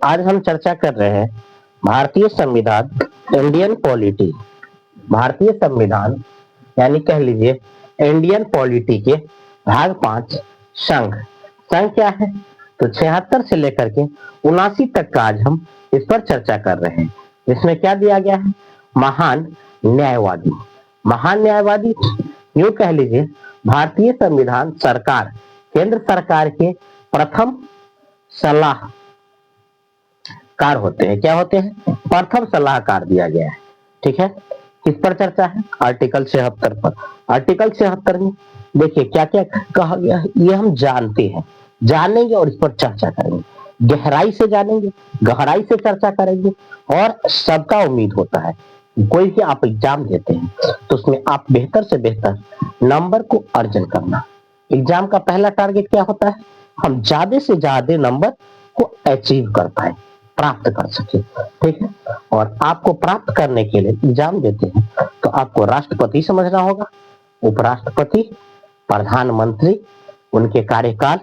आज हम चर्चा कर रहे हैं भारतीय संविधान, इंडियन पॉलिटी। भारतीय संविधान यानी कह लीजिए इंडियन पॉलिटी के भाग 5 संघ। संघ क्या है? तो 76 से लेकर के 79 तक का आज हम इस पर चर्चा कर रहे हैं। इसमें क्या दिया गया है? महान न्यायवादी। महान न्यायवादी यूं कह लीजिए भारतीय संविधान सरकार, केंद्र सरकार के प्रथम सलाहकार होते हैं। क्या होते हैं? प्रथम सलाहकार दिया गया है। ठीक है, किस पर चर्चा है? आर्टिकल 76 पर। आर्टिकल 76 में देखिए क्या क्या कहा गया है, ये हम जानते हैं, जानेंगे और इस पर चर्चा करेंगे, गहराई से जानेंगे, गहराई से चर्चा करेंगे। और सबका उम्मीद होता है कोई भी आप एग्जाम देते हैं तो उसमें आप बेहतर से बेहतर नंबर को अर्जन करना। एग्जाम का पहला टारगेट क्या होता है? हम ज्यादा से ज्यादा नंबर को अचीव कर पाए, प्राप्त कर सके। ठीक है, और आपको प्राप्त करने के लिए एग्जाम देते हैं तो आपको राष्ट्रपति समझना होगा, उपराष्ट्रपति, प्रधानमंत्री, उनके कार्यकाल,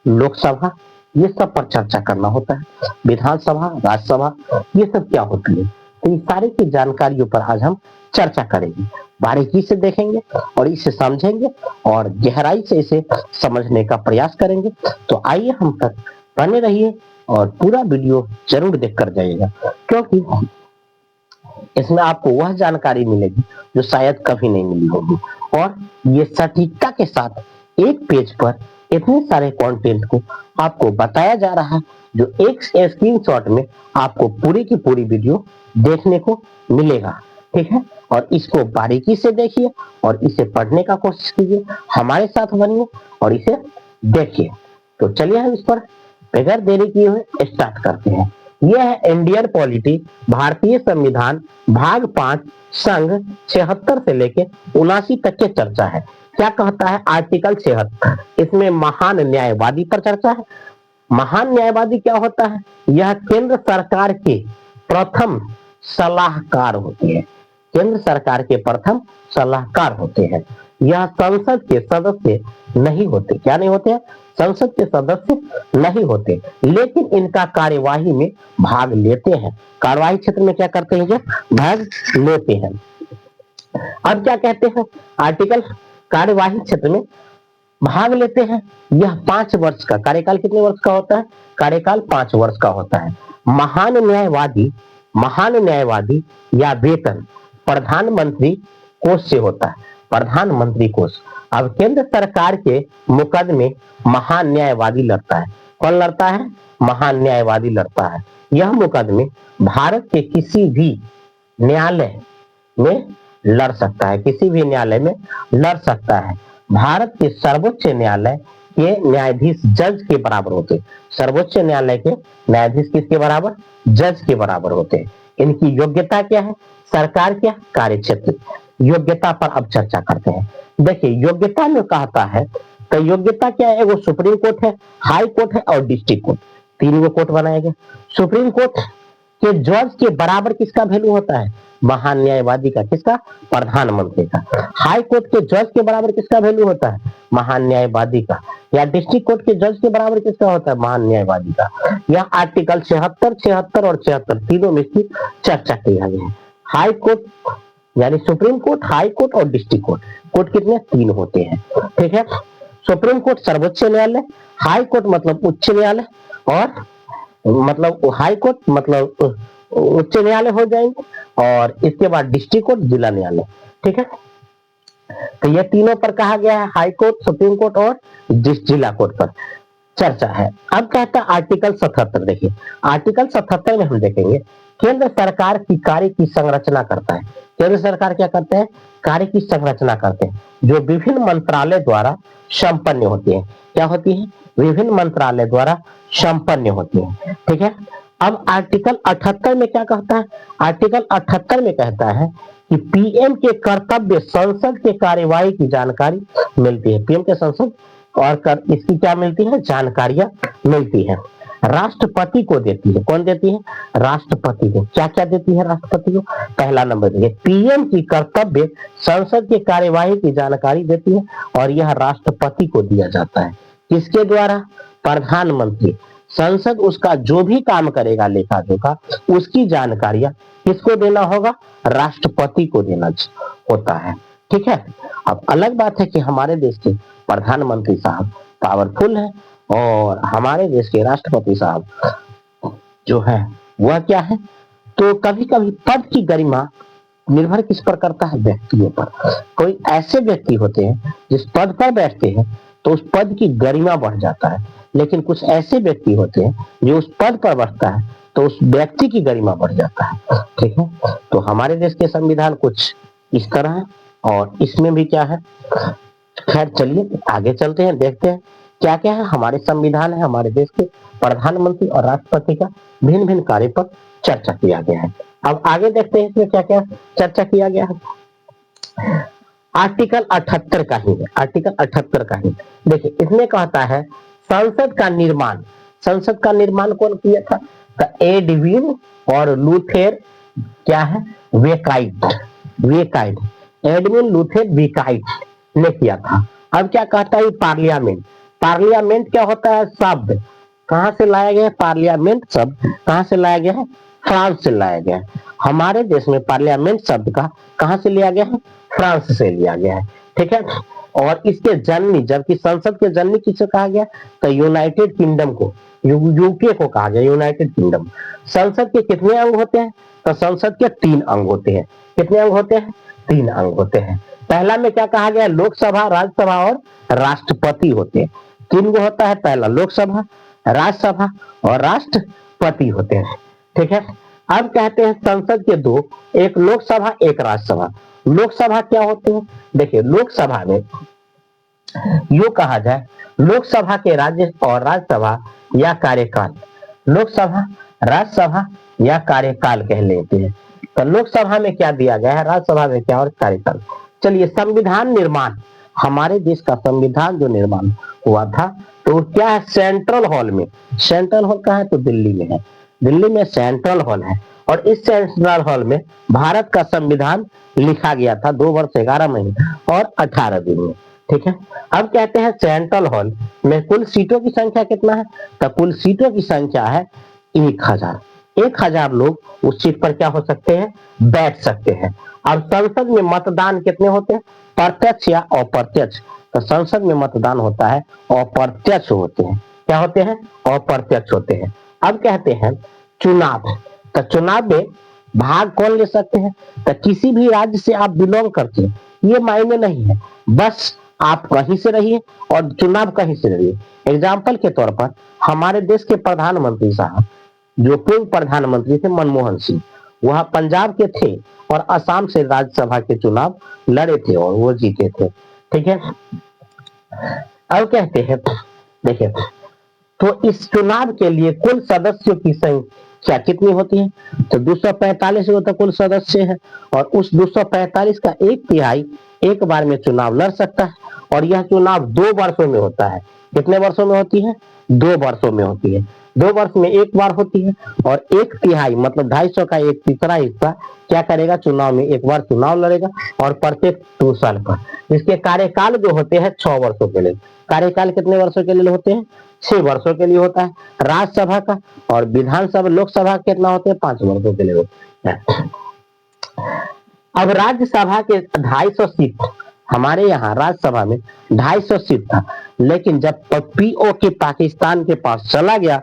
लोकसभा, ये सब पर चर्चा करना होता है। विधानसभा, राज्यसभा, ये सब क्या होती है, तो इन सारी की जानकारियों पर आज हम चर्चा करेंगे, बारीकी से देखेंगे और इसे समझेंगे और गहराई से इसे समझने का प्रयास करेंगे। तो आइए हम तक बने रहिए और पूरा वीडियो जरूर देखकर जाइएगा, क्योंकि इसमें आपको वह जानकारी मिलेगी जो शायद कभी नहीं मिली होगी। और ये सटीकता के साथ एक पेज पर इतने सारे कंटेंट को आपको बताया जा रहा है जो एक स्क्रीनशॉट में आपको पूरी की पूरी वीडियो देखने को मिलेगा। ठीक है, और इसको बारीकी से देखिए और इसे पढ़ने का कोशिश कीजिए, हमारे साथ बनिए और इसे देखिए। तो चलिए हम इस पर बगैर देरी किए हुए स्टार्ट करते हैं। यह है इंडियन पॉलिटी, भारतीय संविधान, भाग 5 संघ 76 से लेके 79 तक की चर्चा है। क्या कहता है आर्टिकल 76? इसमें महान न्यायवादी पर चर्चा है। महान न्यायवादी क्या होता है? यह केंद्र सरकार के प्रथम सलाहकार होते हैं। केंद्र सरकार के प्रथम सलाहकार होते हैं। यह संसद के सदस्य नहीं होते। क्या नहीं होते हैं? संसद के सदस्य नहीं होते, लेकिन इनका कार्यवाही में भाग लेते हैं। कार्यवाही क्षेत्र में क्या करते हैं? भाग लेते हैं। अब क्या कहते हैं आर्टिकल? कार्यवाही क्षेत्र में भाग लेते हैं। यह 5 वर्ष का कार्यकाल, कितने वर्ष का होता है? कार्यकाल 5 वर्ष का होता है। महान न्यायवादी या वेतन प्रधानमंत्री कोष से होता है। प्रधानमंत्री कोष। अब केंद्र सरकार के मुकदमे महान न्यायवादी लड़ता है। कौन लड़ता है? महान न्यायवादी लड़ता है। यह मुकदमे भारत के किसी भी न्यायालय में लड़ सकता है, किसी भी न्यायालय में लड़ सकता है। भारत के सर्वोच्च न्यायालय के न्यायाधीश जज के बराबर होते हैं। सर्वोच्च न्यायालय के न्यायाधीश किसके बराबर? जज के बराबर होते हैं। इनकी योग्यता क्या है? सरकार क्या? कार्य क्षेत्र। योग्यता पर अब चर्चा करते हैं। देखिए योग्यता में कहता है तो योग्यता क्या है? वो सुप्रीम कोर्ट है, हाई कोर्ट है और डिस्ट्रिक्ट कोर्ट, 3 कोर्ट बनाए गए। सुप्रीम कोर्ट के जज के बराबर किसका वैल्यू होता है? महान न्यायवादी का। किसका? प्रधानमंत्री का। हाई कोर्ट के जज के बराबर किसका वैल्यू होता है? महान न्यायवादी का। या डिस्ट्रिक्ट कोर्ट के जज के बराबर किसका होता है? महान न्यायवादी का। यह आर्टिकल 76, 76 और 76 तीनों में इसकी चर्चा किया गया है। हाई कोर्ट यानी सुप्रीम कोर्ट, हाई कोर्ट और डिस्ट्रिक्ट कोर्ट। कोर्ट कितने? 3 होते हैं। ठीक है, सुप्रीम कोर्ट सर्वोच्च न्यायालय, हाई कोर्ट मतलब उच्च न्यायालय, और मतलब हाई कोर्ट मतलब उच्च न्यायालय हो जाएंगे, और इसके बाद डिस्ट्रिक्ट कोर्ट, जिला न्यायालय। ठीक है, तो ये तीनों पर कहा गया है, हाई कोर्ट, सुप्रीम कोर्ट और जिला कोर्ट पर चर्चा है। अब कहता है आर्टिकल 77। देखिए आर्टिकल 77 में हम देखेंगे केंद्र सरकार की कार्य की संरचना करता है। केंद्र सरकार क्या करते हैं? कार्य की संरचना करते हैं, जो विभिन्न मंत्रालय द्वारा संपन्न होती है। क्या होती है? विभिन्न मंत्रालय द्वारा संपन्न होती है। ठीक है, अब आर्टिकल 78 में क्या कहता है? आर्टिकल 78 में कहता है कि पीएम के कर्तव्य, संसद के कार्यवाही की जानकारी मिलती है। पीएम के संसद और इसकी क्या मिलती है? जानकारियां मिलती है। राष्ट्रपति को देती है। कौन देती है? राष्ट्रपति को। क्या क्या देती है राष्ट्रपति को? पहला नंबर देखिए, पीएम की कर्तव्य, संसद के कार्यवाही की जानकारी देती है, और यह राष्ट्रपति को दिया जाता है। किसके द्वारा? प्रधानमंत्री। संसद उसका जो भी काम करेगा लेखा जोखा, उसकी जानकारियां किसको देना होगा? राष्ट्रपति को देना होता है। ठीक है। अब अलग बात है कि हमारे देश के प्रधानमंत्री साहब पावरफुल है और हमारे देश के राष्ट्रपति साहब जो है वह क्या है, तो कभी कभी पद की गरिमा निर्भर किस पर करता है? व्यक्तियों पर। कोई ऐसे व्यक्ति होते हैं जिस पद पर बैठते हैं तो उस पद की गरिमा बढ़ जाता है, लेकिन कुछ ऐसे व्यक्ति होते हैं जो उस पद पर बैठता है तो उस व्यक्ति की गरिमा बढ़ जाता है। ठीक है। तो हमारे देश के संविधान कुछ इस तरह है और इसमें भी क्या है। खैर चलिए आगे चलते हैं, देखते हैं क्या क्या है हमारे संविधान है। हमारे देश के प्रधानमंत्री और राष्ट्रपति का भिन्न भिन्न कार्य पर चर्चा किया गया है। अब आगे देखते हैं इसमें क्या क्या चर्चा किया गया है। आर्टिकल 78 का ही है, आर्टिकल 78 का ही देखिए, इसमें कहता है संसद का निर्माण। संसद का निर्माण कौन किया था? एडविन और लूथेर क्या है? वेकाइट, वेकाइट, एडविन लूथेर वेकाइट ने किया था। अब क्या कहता है पार्लियामेंट? पार्लियामेंट क्या होता है? शब्द कहां से लाया गया है? पार्लियामेंट शब्द कहां से लाया गया है? फ्रांस से लाया गया है। हमारे देश में पार्लियामेंट शब्द का कहां से लिया गया है? फ्रांस से लिया गया है। ठीक है। और इसके जननी, जबकि संसद के जननी किसे कहा गया? तो यूनाइटेड किंगडम को, यूके को कहा गया, यूनाइटेड किंगडम। संसद के कितने अंग होते हैं? तो संसद के 3 अंग होते हैं। कितने अंग होते हैं? 3 अंग होते हैं। पहला में क्या कहा गया? लोकसभा, राज्यसभा और राष्ट्रपति होते हैं। 3 गो होता है, पहला लोकसभा, राज्यसभा और राष्ट्रपति होते हैं। ठीक है। अब कहते हैं संसद के 2, एक लोकसभा एक राज्यसभा। लोकसभा क्या होते हैं? देखिए लोकसभा में यूं कहा जाए, लोकसभा के राज्य और राज्यसभा या कार्यकाल, लोकसभा राज्यसभा या कार्यकाल कह लेते हैं। तो लोकसभा में क्या दिया गया है, राज्यसभा में क्या और कार्यकाल। चलिए संविधान निर्माण, हमारे देश का संविधान जो निर्माण हुआ था तो क्या है? सेंट्रल हॉल में। सेंट्रल हॉल कहाँ है? तो दिल्ली में है। दिल्ली में सेंट्रल हॉल है और इस सेंट्रल हॉल में भारत का संविधान लिखा गया था 2 वर्ष 11 महीने और 18 दिन में। ठीक है। अब कहते हैं सेंट्रल हॉल में कुल सीटों की संख्या कितना है? तो कुल सीटों की संख्या है 1000। 1000 लोग उस सीट पर क्या हो सकते हैं? बैठ सकते हैं। अब संसद में मतदान कितने होते हैं? प्रत्यक्ष या अप्रत्यक्ष? तो संसद में मतदान होता है अप्रत्यक्ष होते हैं। क्या होते हैं? अप्रत्यक्ष होते हैं। अब कहते हैं चुनाव, तो चुनाव में भाग कौन ले सकते हैं? तो किसी भी राज्य से आप बिलोंग करते हैं, ये मायने नहीं है, बस आप कहीं से रहिए और चुनाव कहीं से रहिए। एग्जाम्पल के तौर पर हमारे देश के प्रधानमंत्री साहब जो पूर्व प्रधानमंत्री थे मनमोहन सिंह, वह पंजाब के थे और असम से राज्यसभा के चुनाव लड़े थे और वो जीते थे। ठीक है। अब कहते हैं देखिए, तो इस चुनाव के लिए कुल सदस्यों की संख्या कितनी होती है? तो 245 वो तो कुल सदस्य है और उस 245 का 1/3 एक बार में चुनाव लड़ सकता है और यह चुनाव 2 वर्षों में होता है। कितने वर्षों में होती है? 2 वर्षों में होती है। 2 वर्ष में एक बार होती है और 1/3 मतलब 250 का 1/3 हिस्सा क्या करेगा? चुनाव में एक बार चुनाव लड़ेगा और प्रत्येक 2 साल पर। इसके कार्यकाल जो होते हैं 6 वर्षों के लिए। कार्यकाल कितने वर्षों के लिए होते हैं? 6 वर्षों के लिए होता है राज्यसभा का, और विधानसभा लोकसभा कितना होते हैं? 5 वर्षों के लिए होते हैं। अब राज्यसभा के 250 सीट, हमारे यहाँ राज्यसभा में 250 सीट था, लेकिन जब पीओके पाकिस्तान के पास चला गया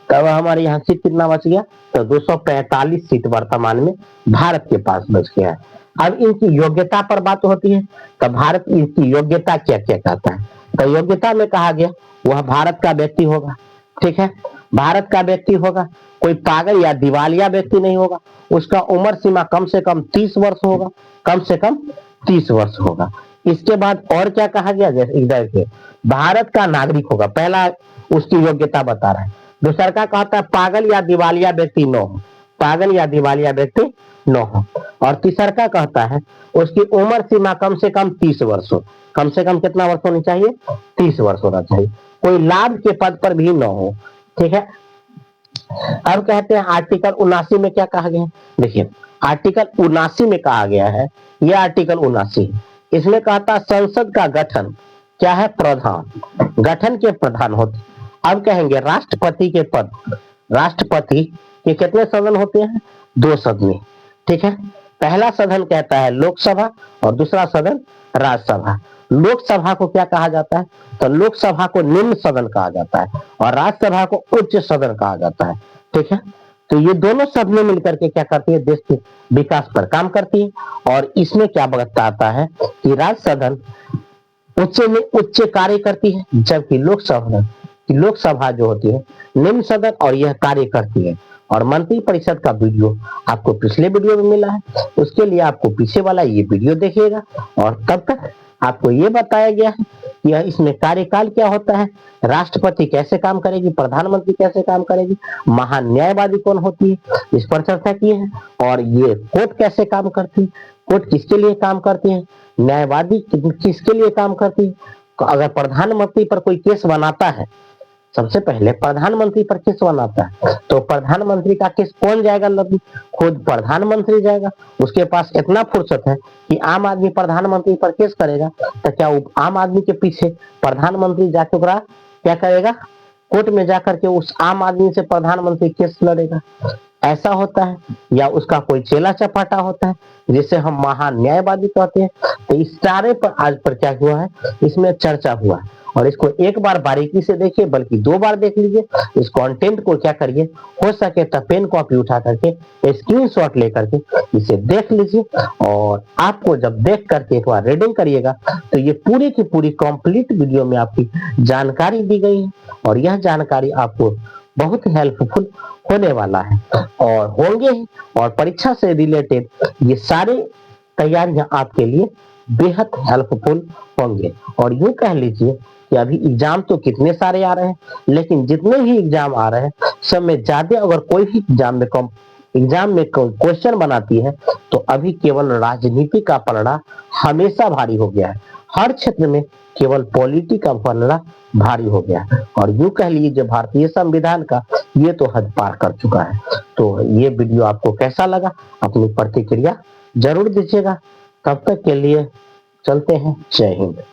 तब हमारे यहाँ सीट कितना बच गया? तो 245 सीट वर्तमान में भारत के पास बच गया है। अब इनकी योग्यता पर बात होती है, तो भारत इनकी योग्यता क्या क्या कहता है? तो योग्यता में कहा गया वह भारत का व्यक्ति होगा। ठीक है। भारत का व्यक्ति होगा, कोई पागल या दिवालिया व्यक्ति नहीं होगा, उसका उम्र सीमा कम से कम 30 वर्ष होगा, कम से कम 30 वर्ष होगा। इसके बाद और क्या कहा गया? जैसे इधर के भारत का नागरिक होगा, पहला उसकी योग्यता बता रहा है। दूसरा का कहता है पागल या दिवालिया व्यक्ति न हो, पागल या दिवालिया व्यक्ति न हो। और तीसरा का कहता है उसकी उम्र सीमा कम से कम 30 वर्ष हो, कम से कम कितना वर्ष होनी चाहिए? 30 वर्ष होना चाहिए। कोई लाभ के पद पर भी न हो। ठीक है। अब कहते हैं आर्टिकल 79 में क्या कहा गया? देखिए आर्टिकल 79 में कहा गया है, यह आर्टिकल 79 इसमें कहता है संसद का गठन क्या है? प्रधान, गठन के प्रधान होते अब कहेंगे राष्ट्रपति के पद, राष्ट्रपति के कितने सदन होते हैं? 2 सदन, ठीक है। पहला सदन कहता है लोकसभा और दूसरा सदन राज्यसभा। लोकसभा को क्या कहा जाता है? तो लोकसभा को निम्न सदन कहा जाता है और राज्यसभा को उच्च सदन कहा जाता है, ठीक है। तो ये दोनों सदनें मिलकर के क्या करती है? देश के विकास पर काम करती है। और इसमें क्या बताता है कि राज्य सदन उच्च में उच्च कार्य करती है, जबकि लोकसभा जो होती है निम्न सदन और यह कार्य करती है। और मंत्री परिषद का वीडियो आपको पिछले वीडियो में मिला है, उसके लिए आपको पीछे वाला ये वीडियो देखिएगा। और तब तक आपको ये बताया गया है कि इसमें कार्यकाल क्या होता है, राष्ट्रपति कैसे काम करेगी, प्रधानमंत्री कैसे काम करेगी, महान्यायवादी कौन होती है, इस पर चर्चा की है। और ये कोर्ट कैसे काम करती है, कोर्ट किसके लिए काम करती है, न्यायवादी किसके लिए काम करती है। अगर प्रधानमंत्री पर कोई केस बनाता है, सबसे पहले प्रधानमंत्री पर केस बनाता है, तो प्रधानमंत्री का केस कौन जाएगा लड़ने? खुद प्रधानमंत्री जाएगा। उसके पास इतना फुर्सत है कि आम आदमी प्रधानमंत्री पर केस करेगा, तो क्या आम आदमी के पीछे प्रधानमंत्री जाके क्या करेगा? कोर्ट में जाकर के उस आम आदमी से प्रधानमंत्री केस लड़ेगा? ऐसा होता है। या उसका कोई चेला चपाटा होता है जिसे हम महान्यायवादी कहते हैं। तो इस सारे पर आज पर क्या हुआ है, इसमें चर्चा हुआ है। और इसको एक बार बारीकी से देखिए, बल्कि 2 बार देख लीजिए। इस कंटेंट को क्या करिए, हो सके तो पेन कॉपी उठा करके स्क्रीनशॉट लेकर के इसे देख लीजिए। और आपको जब देख करके एक बार रीडिंग करिएगा तो ये पूरी की पूरी कंप्लीट वीडियो में आपकी जानकारी दी गई है और यह जानकारी आपको बहुत हेल्पफुल होने वाला है और होंगे ही। और परीक्षा से रिलेटेड ये सारे तैयारियां आपके लिए बेहद हेल्पफुल होंगे। और यूं कह लीजिए कि अभी एग्जाम तो कितने सारे आ रहे हैं, लेकिन जितने भी एग्जाम आ रहे हैं सब में ज्यादा अगर कोई भी एग्जाम में क्वेश्चन बनाती है तो अभी केवल राजनीति का पलड़ा हमेशा भारी हो गया है। हर क्षेत्र में केवल पॉलिटिक्स का पलड़ा भारी हो गया है। और यूं कह लीजिए भारतीय संविधान का ये तो हद पार कर चुका है। तो ये वीडियो आपको कैसा लगा, अपनी प्रतिक्रिया जरूर दीजिएगा। तब तक के लिए चलते हैं। जय हिंद।